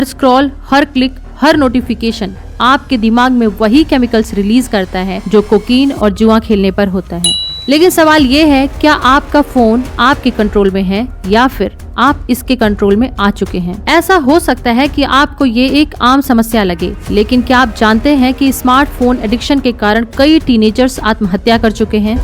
Scroll, हर click, हर notification आपके दिमाग में वही केमिकल्स रिलीज करता है जो कोकीन और जुआ खेलने पर होता है। लेकिन सवाल ये है, क्या आपका फोन आपके कंट्रोल में है या फिर आप इसके कंट्रोल में आ चुके हैं? ऐसा हो सकता है कि आपको ये एक आम समस्या लगे, लेकिन क्या आप जानते हैं कि स्मार्टफोन एडिक्शन के कारण कई टीनेजर्स आत्महत्या कर चुके हैं?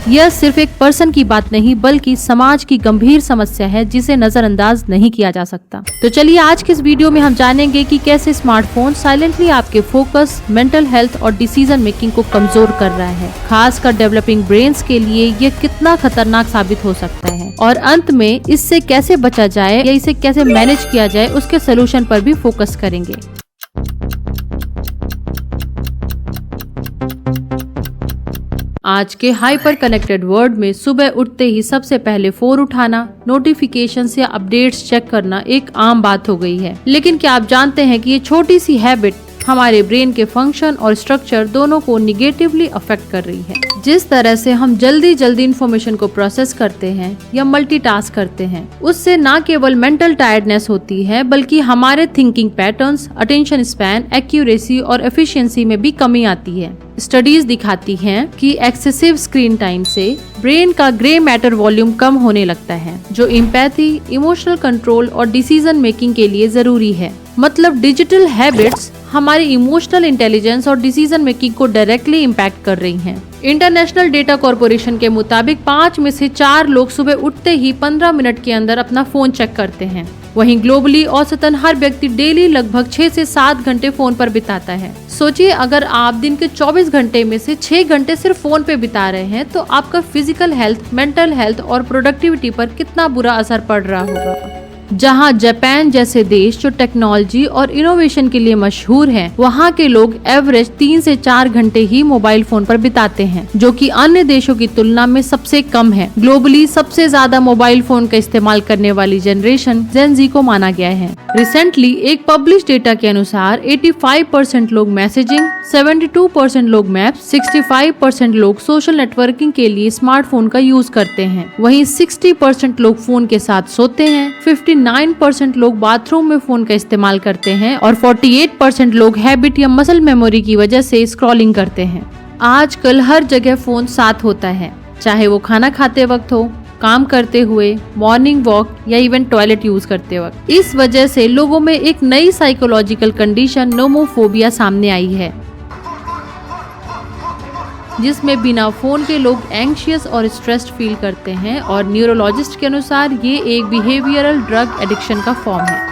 यह सिर्फ एक पर्सन की बात नहीं बल्कि समाज की गंभीर समस्या है जिसे नजरअंदाज नहीं किया जा सकता। तो चलिए आज के इस वीडियो में हम जानेंगे कि कैसे स्मार्टफोन साइलेंटली आपके फोकस, मेंटल हेल्थ और डिसीजन मेकिंग को कमजोर कर रहा है। खासकर डेवलपिंग ब्रेन्स के लिए यह कितना खतरनाक साबित हो सकता है और अंत में इससे कैसे बचा जाए या इसे कैसे मैनेज किया जाए उसके सोल्यूशन पर भी फोकस करेंगे। आज के हाइपर कनेक्टेड वर्ल्ड में सुबह उठते ही सबसे पहले फोन उठाना, नोटिफिकेशंस या अपडेट्स चेक करना एक आम बात हो गई है। लेकिन क्या आप जानते हैं कि ये छोटी सी हैबिट हमारे ब्रेन के फंक्शन और स्ट्रक्चर दोनों को निगेटिवली अफेक्ट कर रही है। जिस तरह से हम जल्दी इंफॉर्मेशन को प्रोसेस करते हैं या मल्टीटास्क करते हैं, उससे न केवल मेंटल टायर्डनेस होती है बल्कि हमारे thinking patterns, attention span, accuracy और एफिशिएंसी में भी कमी आती है। स्टडीज दिखाती हैं कि एक्सेसिव स्क्रीन टाइम से ब्रेन का ग्रे मैटर वॉल्यूम कम होने लगता है, जो एम्पैथी, इमोशनल कंट्रोल और डिसीजन मेकिंग के लिए जरूरी है। मतलब डिजिटल हैबिट्स हमारी इमोशनल इंटेलिजेंस और डिसीजन मेकिंग को डायरेक्टली इम्पैक्ट कर रही हैं। इंटरनेशनल डेटा कॉर्पोरेशन के मुताबिक 5 में से 4 लोग सुबह उठते ही 15 मिनट के अंदर अपना फोन चेक करते हैं। वहीं ग्लोबली औसतन हर व्यक्ति डेली लगभग 6 से 7 घंटे फोन पर बिताता है। सोचिए, अगर आप दिन के 24 घंटे में से 6 घंटे सिर्फ फोन पे बिता रहे हैं तो आपका फिजिकल हेल्थ, मेंटल हेल्थ और प्रोडक्टिविटी पर कितना बुरा असर पड़ रहा होगा। जहां जापान जैसे देश जो टेक्नोलॉजी और इनोवेशन के लिए मशहूर हैं, वहां के लोग एवरेज 3 से 4 घंटे ही मोबाइल फोन पर बिताते हैं, जो कि अन्य देशों की तुलना में सबसे कम है। ग्लोबली सबसे ज्यादा मोबाइल फोन का इस्तेमाल करने वाली जनरेशन जेन जी को माना गया है। रिसेंटली एक पब्लिश डेटा के अनुसार 85% लोग मैसेजिंग, 72% लोग मैप्स, 65% लोग सोशल नेटवर्किंग के लिए स्मार्टफोन का यूज करते हैं। वहीं 60% लोग फोन के साथ सोते हैं, 59% लोग बाथरूम में फोन का इस्तेमाल करते हैं और 48% लोग हैबिट या मसल मेमोरी की वजह से स्क्रॉलिंग करते हैं। आजकल हर जगह फोन साथ होता है, चाहे वो खाना खाते वक्त हो, काम करते हुए, मॉर्निंग वॉक या इवन टॉयलेट यूज करते वक्त। इस वजह से लोगों में एक नई साइकोलॉजिकल कंडीशन नोमोफोबिया सामने आई है, जिसमें बिना फोन के लोग एंग्शियस और स्ट्रेस्ड फील करते हैं और न्यूरोलॉजिस्ट के अनुसार ये एक बिहेवियरल ड्रग एडिक्शन का फॉर्म है।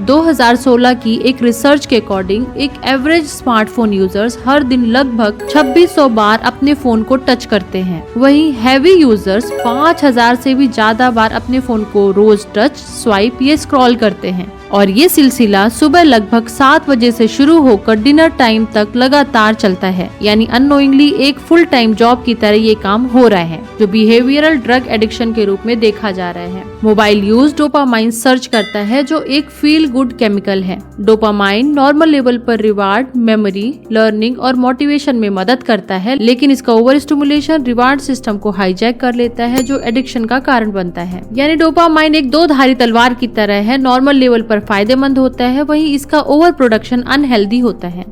2016 की एक रिसर्च के अकॉर्डिंग एक एवरेज स्मार्टफोन यूजर्स हर दिन लगभग 2600 बार अपने फोन को टच करते हैं। वहीं हैवी यूजर्स 5000 से भी ज्यादा बार अपने फोन को रोज टच, स्वाइप या स्क्रॉल करते हैं और ये सिलसिला सुबह लगभग 7 बजे से शुरू होकर डिनर टाइम तक लगातार चलता है। यानी अननोइंगली एक फुल टाइम जॉब की तरह ये काम हो रहा है, जो बिहेवियरल ड्रग एडिक्शन के रूप में देखा जा रहा है। मोबाइल यूज डोपामाइन सर्च करता है, जो एक फील गुड केमिकल है। डोपामाइन नॉर्मल लेवल पर रिवार्ड, मेमोरी, लर्निंग और मोटिवेशन में मदद करता है, लेकिन इसका ओवर स्टिमुलेशन रिवार्ड सिस्टम को हाईजैक कर लेता है, जो एडिक्शन का कारण बनता है। यानी डोपामाइन एक दो धारी तलवार की तरह है, नॉर्मल लेवल पर फायदेमंद होता है, वहीं इसका ओवर प्रोडक्शन अनहेल्दी होता है।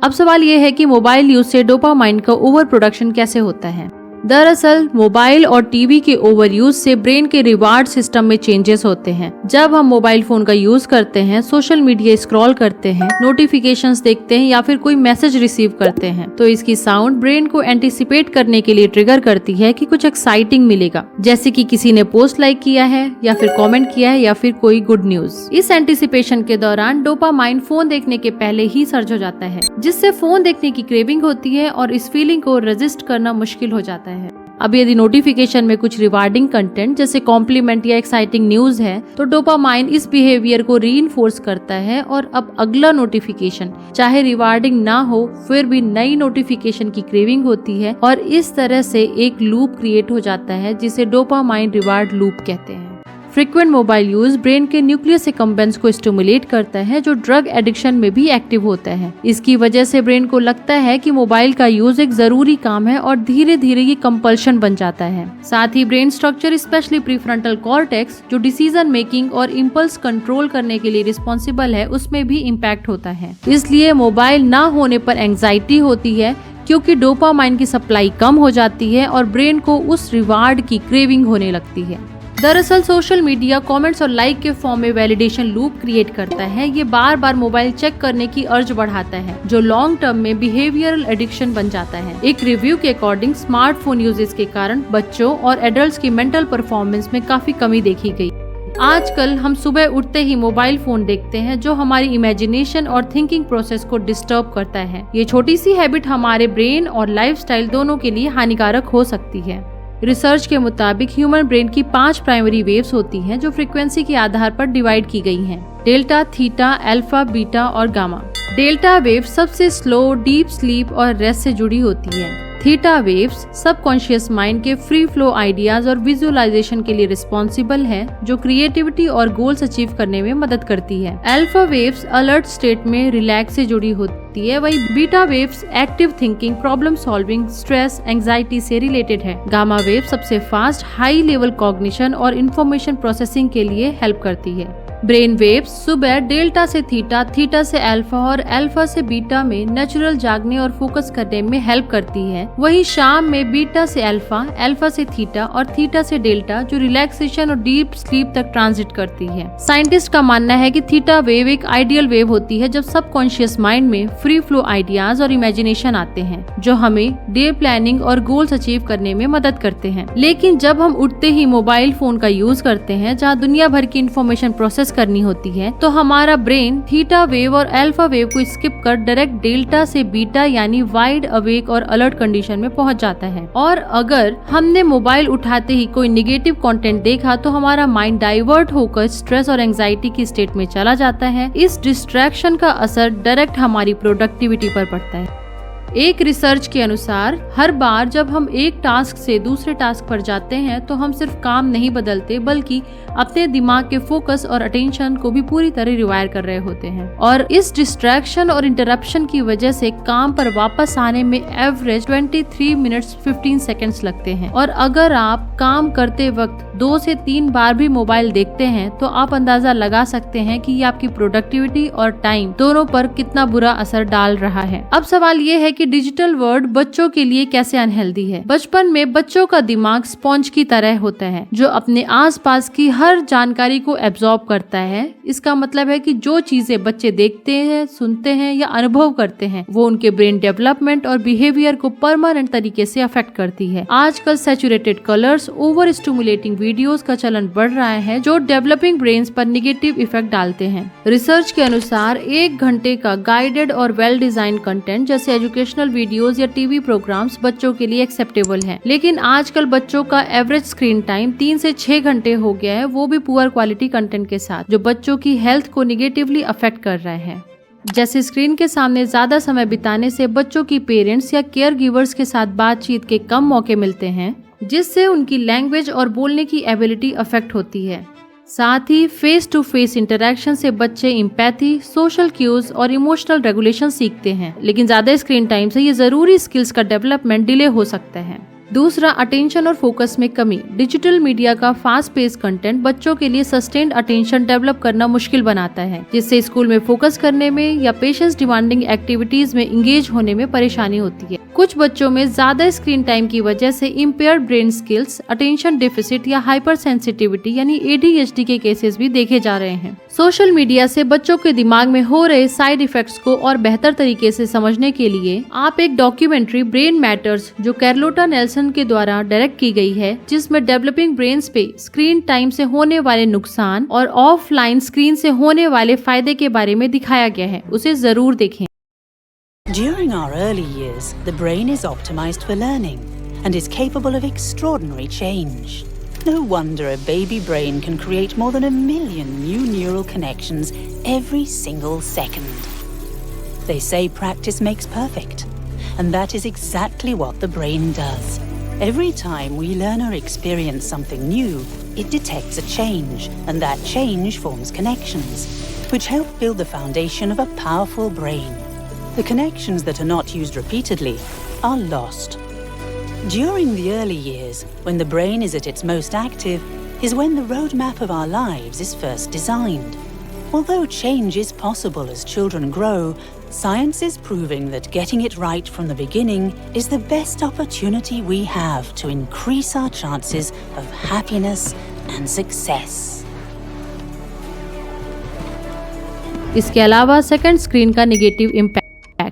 अब सवाल यह है कि मोबाइल यूज से डोपामाइन का ओवर प्रोडक्शन कैसे होता है। दरअसल मोबाइल और टीवी के ओवर यूज से ब्रेन के रिवार्ड सिस्टम में चेंजेस होते हैं। जब हम मोबाइल फोन का यूज करते हैं, सोशल मीडिया स्क्रॉल करते हैं, नोटिफिकेशंस देखते हैं या फिर कोई मैसेज रिसीव करते हैं, तो इसकी साउंड ब्रेन को एंटिसिपेट करने के लिए ट्रिगर करती है कि कुछ एक्साइटिंग मिलेगा, जैसे कि किसी ने पोस्ट लाइक किया है या फिर कमेंट किया है या फिर कोई गुड न्यूज। इस एंटिसिपेशन के दौरान डोपामाइन फोन देखने के पहले ही सर्ज हो जाता है, जिससे फोन देखने की क्रेविंग होती है और इस फीलिंग को रेजिस्ट करना मुश्किल हो जाता है। अब यदि नोटिफिकेशन में कुछ रिवार्डिंग कंटेंट जैसे कॉम्प्लीमेंट या एक्साइटिंग न्यूज है, तो डोपामाइन इस बिहेवियर को रीइंफोर्स करता है और अब अगला नोटिफिकेशन चाहे रिवार्डिंग ना हो फिर भी नई नोटिफिकेशन की क्रेविंग होती है और इस तरह से एक लूप क्रिएट हो जाता है, जिसे डोपामाइन रिवार्ड लूप कहते हैं। फ्रीक्वेंट मोबाइल यूज ब्रेन के न्यूक्लियस एकम्बेंस को स्टिमुलेट करता है, जो ड्रग एडिक्शन में भी एक्टिव होता है। इसकी वजह से ब्रेन को लगता है कि मोबाइल का यूज एक जरूरी काम है और धीरे धीरे ये कंपल्शन बन जाता है। साथ ही brain structure specially prefrontal cortex, जो डिसीजन मेकिंग और इम्पल्स कंट्रोल करने के लिए रिस्पॉन्सिबल है, उसमें भी इम्पैक्ट होता है। इसलिए मोबाइल ना होने पर एंजाइटी होती है, क्योंकि डोपामाइन की सप्लाई कम हो जाती है और ब्रेन को उस रिवार्ड की क्रेविंग होने लगती है। दरअसल सोशल मीडिया कमेंट्स और लाइक के फॉर्म में वैलिडेशन लूप क्रिएट करता है। ये बार बार मोबाइल चेक करने की अर्ज बढ़ाता है, जो लॉन्ग टर्म में बिहेवियरल एडिक्शन बन जाता है। एक रिव्यू के अकॉर्डिंग स्मार्टफोन यूजेस के कारण बच्चों और एडल्ट्स की मेंटल परफॉर्मेंस में काफी कमी देखी गई। आजकल हम सुबह उठते ही मोबाइल फोन देखते हैं, जो हमारी इमेजिनेशन और थिंकिंग प्रोसेस को डिस्टर्ब करता है। ये छोटी सी हैबिट हमारे ब्रेन और लाइफस्टाइल दोनों के लिए हानिकारक हो सकती है। रिसर्च के मुताबिक ह्यूमन ब्रेन की 5 प्राइमरी वेव्स होती हैं, जो फ्रीक्वेंसी के आधार पर डिवाइड की गई हैं: डेल्टा, थीटा, अल्फा, बीटा और गामा। डेल्टा वेव सबसे स्लो, डीप स्लीप और रेस्ट से जुड़ी होती है। थीटा वेव्स सबकॉन्शियस माइंड के फ्री फ्लो आइडियाज और विजुअलाइजेशन के लिए रिस्पॉन्सिबल है, जो क्रिएटिविटी और गोल्स अचीव करने में मदद करती है। अल्फा वेव्स अलर्ट स्टेट में रिलैक्स से जुड़ी होती है, वही beta waves active thinking, problem solving, stress, anxiety से रिलेटेड है। गामा वेव सबसे फास्ट, हाई लेवल कॉग्निशन और इंफॉर्मेशन प्रोसेसिंग के लिए हेल्प करती है। ब्रेन वेव्स सुबह डेल्टा से थीटा, थीटा से अल्फा और अल्फा से बीटा में नेचुरल जागने और फोकस करने में हेल्प करती है। वहीं शाम में बीटा से अल्फा, अल्फा से थीटा और थीटा से डेल्टा, जो रिलैक्सेशन और डीप स्लीप तक ट्रांजिट करती है। साइंटिस्ट का मानना है कि थीटा वेव एक आइडियल वेव होती है, जब सबकॉन्शियस माइंड में फ्री फ्लो आइडियाज और इमेजिनेशन आते हैं, जो हमें डे प्लानिंग और गोल्स अचीव करने में मदद करते हैं। लेकिन जब हम उठते ही मोबाइल फोन का यूज करते हैं, जहाँ दुनिया भर की इन्फॉर्मेशन प्रोसेस करनी होती है, तो हमारा ब्रेन थीटा वेव और अल्फा वेव को स्किप कर डायरेक्ट डेल्टा से बीटा यानी वाइड अवेक और अलर्ट कंडीशन में पहुंच जाता है। और अगर हमने मोबाइल उठाते ही कोई निगेटिव कंटेंट देखा, तो हमारा माइंड डाइवर्ट होकर स्ट्रेस और एंजाइटी की स्टेट में चला जाता है। इस डिस्ट्रैक्शन का असर डायरेक्ट हमारी प्रोडक्टिविटी पर पड़ता है। एक रिसर्च के अनुसार हर बार जब हम एक टास्क से दूसरे टास्क पर जाते हैं, तो हम सिर्फ काम नहीं बदलते, बल्कि अपने दिमाग के फोकस और अटेंशन को भी पूरी तरह रिवायर कर रहे होते हैं। और इस डिस्ट्रैक्शन और इंटरप्शन की वजह से काम पर वापस आने में एवरेज 23 मिनट्स 15 सेकेंड्स लगते हैं। और अगर आप काम करते वक्त 2 से 3 बार भी मोबाइल देखते हैं, तो आप अंदाजा लगा सकते हैं कि ये आपकी प्रोडक्टिविटी और टाइम दोनों पर कितना बुरा असर डाल रहा है। अब सवाल ये है कि डिजिटल वर्ल्ड बच्चों के लिए कैसे अनहेल्दी है। बचपन में बच्चों का दिमाग स्पॉन्ज की तरह होता है, जो अपने आसपास की हर जानकारी को एब्जॉर्ब करता है। इसका मतलब है कि जो चीजें बच्चे देखते हैं, सुनते हैं या अनुभव करते हैं, वो उनके ब्रेन डेवलपमेंट और बिहेवियर को परमानेंट तरीके से अफेक्ट करती है। आजकल saturated colours, over stimulating videos का चलन बढ़ रहा है, जो डेवलपिंग ब्रेन्स पर निगेटिव इफेक्ट डालते हैं। रिसर्च के अनुसार 1 घंटे का गाइडेड और वेल डिजाइन कंटेंट जैसे एजुकेशनल वीडियोस या टीवी प्रोग्राम्स बच्चों के लिए एक्सेप्टेबल हैं। लेकिन आजकल बच्चों का एवरेज स्क्रीन टाइम 3 से 6 घंटे हो गया है, वो भी पुअर क्वालिटी कंटेंट के साथ, जो बच्चों की हेल्थ को निगेटिवली अफेक्ट कर रहे हैं। जैसे स्क्रीन के सामने ज्यादा समय बिताने से बच्चों की पेरेंट्स या केयर गिवर्स के साथ बातचीत के कम मौके मिलते हैं, जिससे उनकी लैंग्वेज और बोलने की एबिलिटी अफेक्ट होती है। साथ ही फेस टू फेस इंटरेक्शन से बच्चे एम्पैथी, सोशल क्यूज और इमोशनल रेगुलेशन सीखते हैं। लेकिन ज्यादा स्क्रीन टाइम से ये जरूरी स्किल्स का डेवलपमेंट डिले हो सकता है। दूसरा, अटेंशन और फोकस में कमी। डिजिटल मीडिया का फास्ट पेस कंटेंट बच्चों के लिए सस्टेन्ड अटेंशन डेवलप करना मुश्किल बनाता है, जिससे स्कूल में फोकस करने में या पेशेंस डिमांडिंग एक्टिविटीज में इंगेज होने में परेशानी होती है। कुछ बच्चों में ज्यादा स्क्रीन टाइम की वजह से impaired brain skills, attention deficit या हाइपर सेंसिटिविटी यानी ADHD के केसेस भी देखे जा रहे हैं। सोशल मीडिया से बच्चों के दिमाग में हो रहे साइड इफेक्ट्स को और बेहतर तरीके से समझने के लिए आप एक डॉक्यूमेंट्री ब्रेन मैटर्स, जो कैर्लोटा नेल्सन के द्वारा डायरेक्ट की गई है, जिसमें डेवलपिंग ब्रेन्स पे स्क्रीन टाइम से होने वाले नुकसान और ऑफलाइन स्क्रीन से होने वाले फायदे के बारे में दिखाया गया है, उसे जरूर देखें। During our early years, the brain is optimized for learning and is capable of extraordinary change. No wonder a baby brain can create more than 1 million new neural connections every single second. They say practice makes perfect, and that is exactly what the brain does. Every time we learn or experience something new, it detects a change, and that change forms connections, which help build the foundation of a powerful brain. The connections that are not used repeatedly are lost. During the early years, when the brain is at its most active, is when the roadmap of our lives is first designed. Although change is possible as children grow, science is proving that getting it right from the beginning is the best opportunity we have to increase our chances of happiness and success. इसके अलावा second screen का negative impact.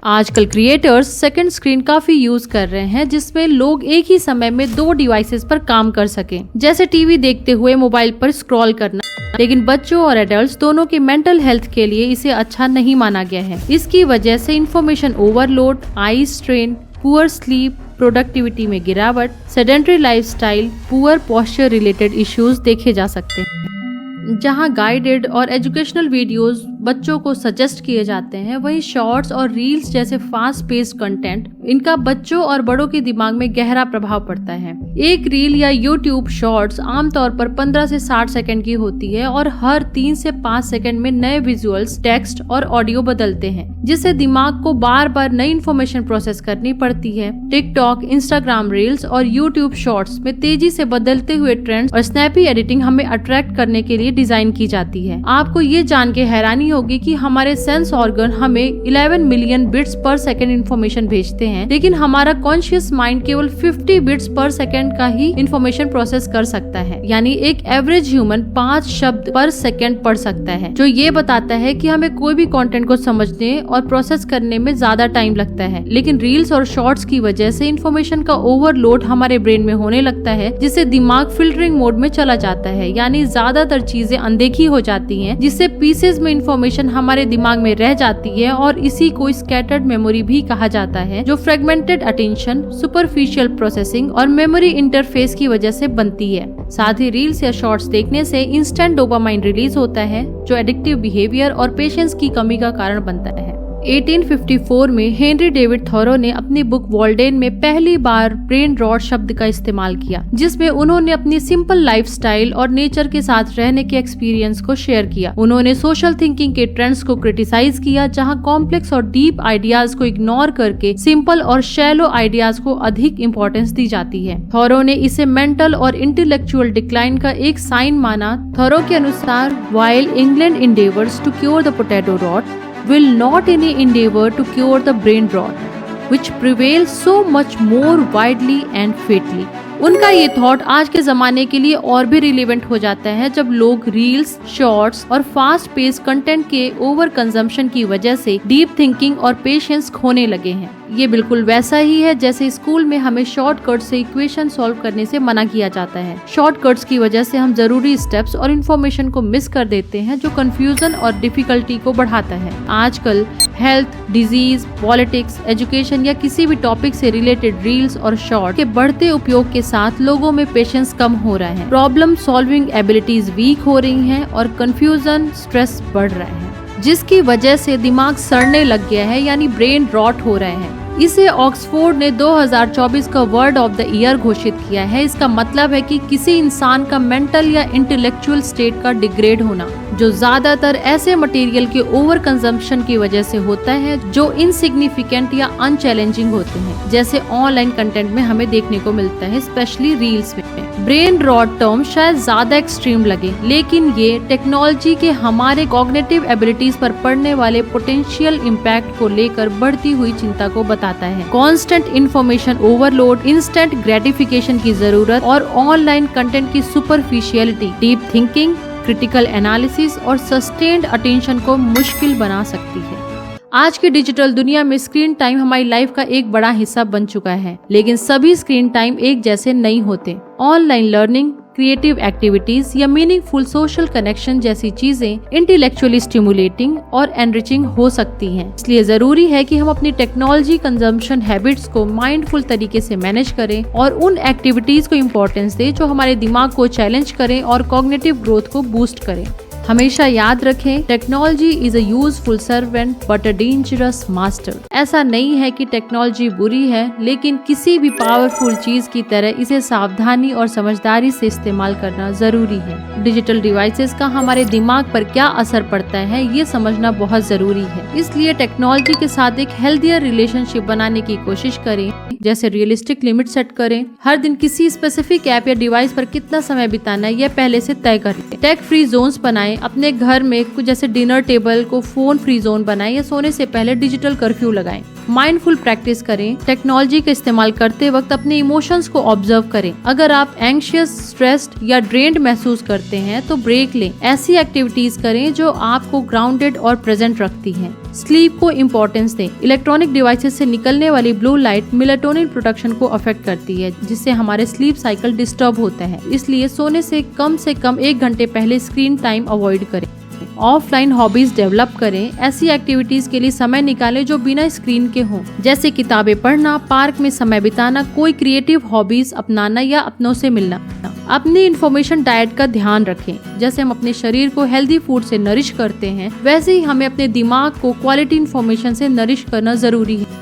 आजकल creators second screen काफी use कर रहे हैं, जिसमें लोग एक ही समय में 2 डिवाइसेस पर काम कर सकें, जैसे टीवी देखते हुए मोबाइल पर स्क्रॉल करना। लेकिन बच्चों और एडल्ट्स दोनों की मेंटल हेल्थ के लिए इसे अच्छा नहीं माना गया है। इसकी वजह से information overload, eye strain, poor sleep, productivity में गिरावट, sedentary lifestyle, poor posture related issues देखे जा सकते हैं। जहां गाइडेड और एजुकेशनल वीडियोस बच्चों को सजेस्ट किए जाते हैं, वहीं शॉर्ट्स और रील्स जैसे फास्ट पेस्ड कंटेंट, इनका बच्चों और बड़ों के दिमाग में गहरा प्रभाव पड़ता है। एक रील या यूट्यूब शॉर्ट्स आमतौर पर 15 से 60 सेकंड की होती है और हर 3 से 5 सेकंड में नए विजुअल्स, टेक्स्ट और ऑडियो बदलते हैं, जिससे दिमाग को बार बार नई इन्फॉर्मेशन प्रोसेस करनी पड़ती है। टिकटॉक, इंस्टाग्राम रील्स और यूट्यूब शॉर्ट्स में तेजी से बदलते हुए ट्रेंड्स और स्नैपी एडिटिंग हमें अट्रैक्ट करने के लिए डिजाइन की जाती है। आपको ये जान के हैरानी होगी कि हमारे सेंस ऑर्गन हमें 11 मिलियन बिट्स पर सेकंड इंफॉर्मेशन भेजते हैं, लेकिन हमारा कॉन्शियस माइंड केवल 50 बिट्स पर सेकंड का ही इंफॉर्मेशन प्रोसेस कर सकता है। यानी एक एवरेज ह्यूमन 5 शब्द पर सेकंड पढ़ सकता है, जो ये बताता है कि हमें कोई भी कंटेंट को समझने और प्रोसेस करने में ज्यादा टाइम लगता है। लेकिन रील्स और शॉर्ट्स की वजह से इंफॉर्मेशन का ओवरलोड हमारे ब्रेन में होने लगता है, जिससे दिमाग फिल्टरिंग मोड में चला जाता है, यानी ज्यादातर चीजें अनदेखी हो जाती हैं, जिससे पीसेस में इंफॉर्मेशन हमारे दिमाग में रह जाती है और इसी को स्कैटर्ड मेमोरी भी कहा जाता है, जो फ्रेगमेंटेड अटेंशन, सुपरफिशियल प्रोसेसिंग और मेमोरी इंटरफेस की वजह से बनती है। साथ ही रील्स या शॉर्ट्स देखने से इंस्टेंट डोपामाइन रिलीज होता है, जो एडिक्टिव बिहेवियर और पेशेंस की कमी का कारण बनता है। 1854 में हेनरी डेविड थॉरो ने अपनी बुक वॉल्डेन में पहली बार ब्रेन रॉट शब्द का इस्तेमाल किया, जिसमें उन्होंने अपनी सिंपल लाइफस्टाइल और नेचर के साथ रहने के एक्सपीरियंस को शेयर किया। उन्होंने सोशल थिंकिंग के ट्रेंड्स को क्रिटिसाइज किया, जहां कॉम्प्लेक्स और डीप आइडियाज को इग्नोर करके सिंपल और शैलो आइडियाज को अधिक इम्पोर्टेंस दी जाती है। थॉरो ने इसे मेंटल और इंटेलेक्चुअल डिक्लाइन का एक साइन माना। थॉरो के अनुसार, while England endeavors to cure the potato rot, will not any endeavor to cure the brain rot, which prevails so much more widely and fatally. उनका ये थॉट आज के जमाने के लिए और भी रिलेवेंट हो जाता है, जब लोग रील्स, शॉर्ट्स और फास्ट पेस कंटेंट के ओवर कंजम्पशन की वजह से डीप थिंकिंग और पेशेंस खोने लगे हैं। ये बिल्कुल वैसा ही है जैसे स्कूल में हमें शॉर्टकट से इक्वेशन सॉल्व करने से मना किया जाता है। शॉर्टकट्स की वजह से हम जरूरी स्टेप्स और इन्फॉर्मेशन को मिस कर देते हैं, जो कंफ्यूजन और डिफिकल्टी को बढ़ाता है। आजकल हेल्थ, डिजीज, पॉलिटिक्स, एजुकेशन या किसी भी टॉपिक से रिलेटेड रील्स और शॉर्ट के बढ़ते उपयोग के साथ लोगों में पेशेंस कम हो रहा है, प्रॉब्लम सॉल्विंग एबिलिटीज वीक हो रही हैं और कंफ्यूजन, स्ट्रेस बढ़ रहा है, जिसकी वजह से दिमाग सड़ने लग गया है, यानी ब्रेन रॉट हो रहे हैं। इसे ऑक्सफोर्ड ने 2024 का वर्ड ऑफ द ईयर घोषित किया है। इसका मतलब है कि किसी इंसान का मेंटल या इंटेलेक्चुअल स्टेट का डिग्रेड होना, जो ज्यादातर ऐसे मटेरियल के ओवर कंजम्पशन की वजह से होता है जो इनसिग्निफिकेंट या अनचैलेंजिंग होते हैं, जैसे ऑनलाइन कंटेंट में हमें देखने को मिलता है, स्पेशली रील्स में। ब्रेन रॉट टर्म शायद ज्यादा एक्सट्रीम लगे, लेकिन ये टेक्नोलॉजी के हमारे कॉग्निटिव एबिलिटीज पर पड़ने वाले पोटेंशियल इम्पैक्ट को लेकर बढ़ती हुई चिंता को बताता है। Constant information overload, instant gratification की जरूरत और ऑनलाइन कंटेंट की superficiality deep thinking, critical analysis और सस्टेन्ड अटेंशन को मुश्किल बना सकती है। आज की डिजिटल दुनिया में स्क्रीन टाइम हमारी लाइफ का एक बड़ा हिस्सा बन चुका है, लेकिन सभी स्क्रीन टाइम एक जैसे नहीं होते। ऑनलाइन लर्निंग, क्रिएटिव एक्टिविटीज या मीनिंगफुल सोशल कनेक्शन जैसी चीजें इंटेलेक्चुअली स्टिमुलेटिंग और एनरिचिंग हो सकती हैं। इसलिए जरूरी है कि हम अपनी टेक्नोलॉजी कंजम्पशन हैबिट्स को माइंडफुल तरीके से मैनेज करें और उन एक्टिविटीज को इम्पोर्टेंस दें जो हमारे दिमाग को चैलेंज करें और कॉग्निटिव ग्रोथ को बूस्ट करें। हमेशा याद रखें, technology is a useful servant but a dangerous master. ऐसा नहीं है कि टेक्नोलॉजी बुरी है, लेकिन किसी भी पावरफुल चीज की तरह इसे सावधानी और समझदारी से इस्तेमाल करना जरूरी है। डिजिटल डिवाइसेस का हमारे दिमाग पर क्या असर पड़ता है, ये समझना बहुत जरूरी है। इसलिए टेक्नोलॉजी के साथ एक हेल्थियर रिलेशनशिप बनाने की कोशिश करें, जैसे रियलिस्टिक लिमिट सेट करें। हर दिन किसी स्पेसिफिक ऐप या डिवाइस पर कितना समय बिताना है, यह पहले से तय कर लें। टेक फ्री जोन्स बनाएं, अपने घर में कुछ जैसे डिनर टेबल को फोन फ्री जोन बनाएं या सोने से पहले डिजिटल कर्फ्यू लगाएं। माइंडफुल प्रैक्टिस करें, टेक्नोलॉजी का इस्तेमाल करते वक्त अपने इमोशंस को ऑब्जर्व करें। अगर आप एंग्शियस, स्ट्रेस्ड या ड्रेन्ड महसूस करते हैं तो ब्रेक लें। ऐसी एक्टिविटीज करें जो आपको ग्राउंडेड और प्रेजेंट रखती हैं। स्लीप को इम्पोर्टेंस दें। इलेक्ट्रॉनिक डिवाइसेस से निकलने वाली ब्लू लाइट मेलाटोनिन प्रोडक्शन को अफेक्ट करती है, जिससे हमारे स्लीप साइकिल डिस्टर्ब होता है। इसलिए सोने से कम 1 घंटे पहले स्क्रीन टाइम अवॉइड करें। ऑफलाइन हॉबीज डेवलप करें। ऐसी एक्टिविटीज के लिए समय निकालें जो बिना स्क्रीन के हों, जैसे किताबें पढ़ना, पार्क में समय बिताना, कोई क्रिएटिव हॉबीज अपनाना या अपनों से मिलना। अपनी इंफॉर्मेशन डाइट का ध्यान रखें। जैसे हम अपने शरीर को हेल्दी फूड से नरिश करते हैं, वैसे ही हमें अपने दिमाग को क्वालिटी इंफॉर्मेशन से नरिश करना जरूरी है।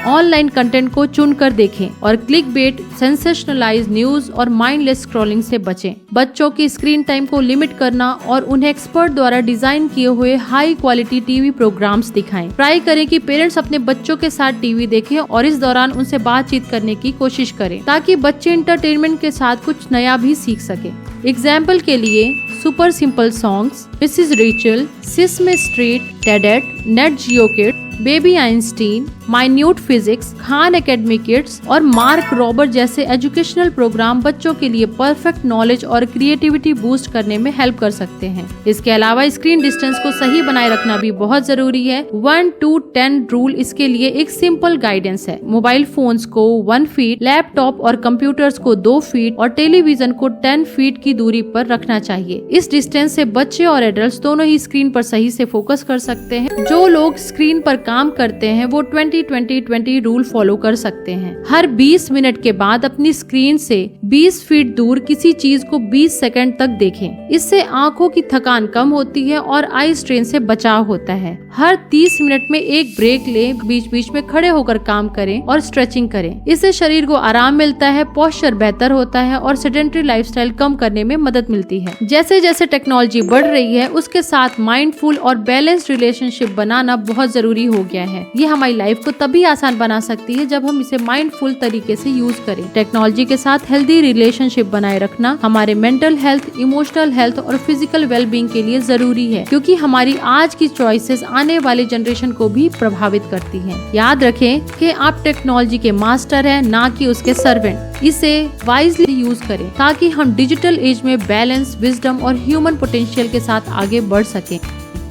ऑनलाइन कंटेंट को चुनकर देखें और क्लिक बेट, सेंसेशनलाइज न्यूज और माइंडलेस स्क्रॉलिंग से बचें। बच्चों की स्क्रीन टाइम को लिमिट करना और उन्हें एक्सपर्ट द्वारा डिजाइन किए हुए हाई क्वालिटी टीवी प्रोग्राम्स दिखाएं। ट्राई करें कि पेरेंट्स अपने बच्चों के साथ टीवी देखें और इस दौरान उनसे बातचीत करने की कोशिश करें, ताकि बच्चे एंटरटेनमेंट के साथ कुछ नया भी सीख सके। एग्जाम्पल के लिए Super Simple Songs, Mrs Rachel, Sesame Street, TED Ed, Nat Geo Kids, Baby Einstein, Minute Physics, Khan Academy Kids और मार्क रॉबर्ट जैसे एजुकेशनल प्रोग्राम बच्चों के लिए परफेक्ट नॉलेज और क्रिएटिविटी बूस्ट करने में हेल्प कर सकते हैं। इसके अलावा स्क्रीन डिस्टेंस को सही बनाए रखना भी बहुत जरूरी है। 1-to-10 रूल इसके लिए एक सिंपल गाइडेंस है। मोबाइल फोन्स को 1 फीट, लैपटॉप और कंप्यूटर्स को 2 फीट और टेलीविजन को 10 फीट की दूरी पर रखना चाहिए। इस डिस्टेंस से बच्चे और एडल्ट दोनों ही स्क्रीन पर सही से फोकस कर सकते हैं। जो लोग स्क्रीन पर काम करते हैं वो 20-20-20 रूल फॉलो कर सकते हैं। हर 20 मिनट के बाद अपनी स्क्रीन से 20 फीट दूर किसी चीज को 20 सेकंड तक देखें। इससे आंखों की थकान कम होती है और आई स्ट्रेन से बचाव होता है। हर 30 मिनट में एक ब्रेक लें, बीच बीच में खड़े होकर काम करें और स्ट्रेचिंग करें। इससे शरीर को आराम मिलता है, पोस्चर बेहतर होता है और सेडेंटरी लाइफस्टाइल कम करने में मदद मिलती है। जैसे जैसे टेक्नोलॉजी बढ़ रही है, उसके साथ माइंडफुल और बैलेंस्ड रिलेशनशिप बनाना बहुत जरूरी हो गया है। ये हमारी लाइफ को तभी आसान बना सकती है जब हम इसे माइंडफुल तरीके से यूज करें। टेक्नोलॉजी के साथ हेल्दी रिलेशनशिप बनाए रखना हमारे मेंटल हेल्थ, इमोशनल हेल्थ और फिजिकल वेलबींग के लिए जरूरी है, क्योंकि हमारी आज की चॉइसेस आने वाले जनरेशन को भी प्रभावित करती हैं। याद रखें कि आप टेक्नोलॉजी के मास्टर हैं, ना कि उसके सर्वेंट। इसे वाइजली यूज करें ताकि हम डिजिटल एज में बैलेंस, विजडम और ह्यूमन पोटेंशियल के साथ आगे बढ़ सकें।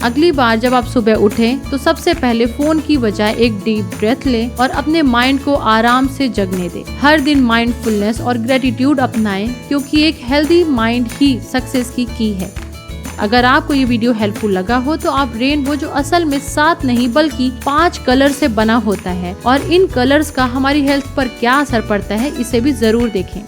अगली बार जब आप सुबह उठें तो सबसे पहले फोन की बजाय एक डीप ब्रेथ लें और अपने माइंड को आराम से जगने दें। हर दिन माइंडफुलनेस और ग्रेटिट्यूड अपनाएं, क्योंकि एक हेल्दी माइंड ही सक्सेस की है। अगर आपको ये वीडियो हेल्पफुल लगा हो तो आप रेनबो, जो असल में 7 नहीं बल्कि 5 कलर से बना होता है और इन कलर्स का हमारी हेल्थ पर क्या असर पड़ता है, इसे भी जरूर देखें।